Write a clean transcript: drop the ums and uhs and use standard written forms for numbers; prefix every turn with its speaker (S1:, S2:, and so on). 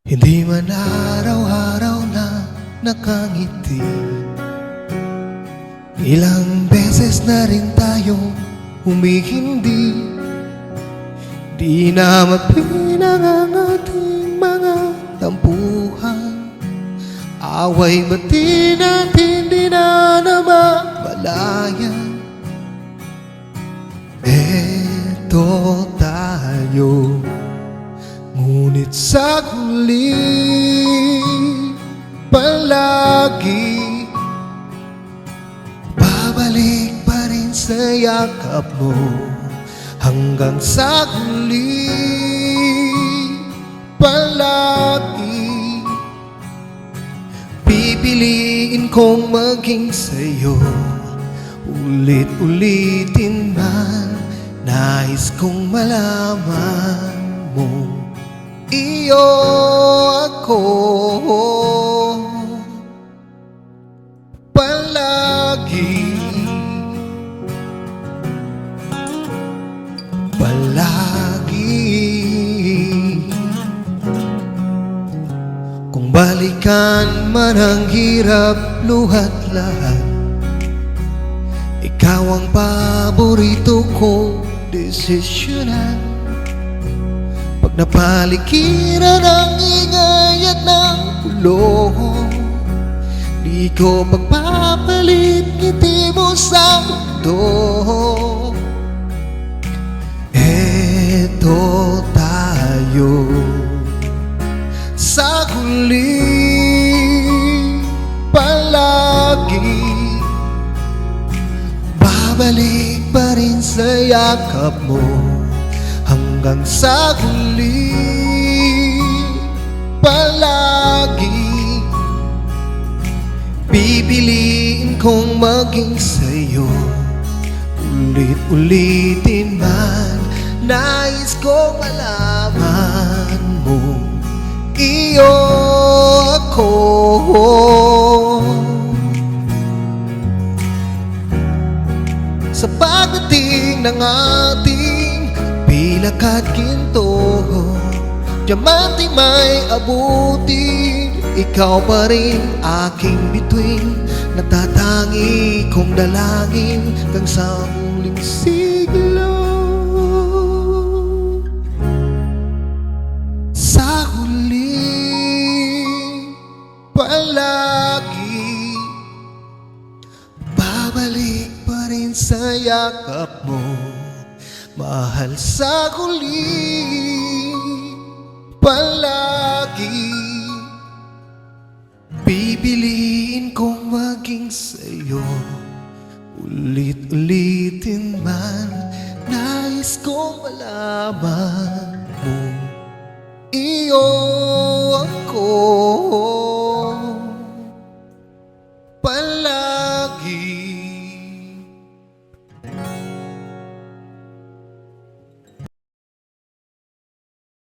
S1: Hindi man araw-araw na nakangiti, ilang beses na rin tayong humihindi. Di na mapinang ang ating mga tampuhan, away bati natin di na namamalayan. Eto tayo, ngunit sa huli palagi babalik pa rin sa yakap mo. Hanggang sa huli palagi pipiliin kong maging sa'yo. Ulit-ulitin man, nais kong malaman mo, iyo ako palagi. Kung balikan man ang hirap, luhat lahat, ikaw ang paborito kong desisyonan. Pag napalikiran ang ingay at ng ulo, di ko pagpapalit ngiti mo sa mundo. Eto tayo sa huli palagi babalik pa rin sa yakap mo. Hanggang sa huli palagi pipiliin kong maging sa'yo. Ulit-ulitin man, nais kong malaman mo, iyo ako. Sa pagdating ng ating pilak at ginto, diamante may abutin, ikaw pa rin aking bituin. Natatangi kong dalangin hanggang sa muling siglo. Sa huli palagi babalik pa rin sa yakap mo, mahal. Sa huli palagi pipiliin kong maging sa'yo. Ulit-ulitin man, nais kong malaman mo, iyo ako.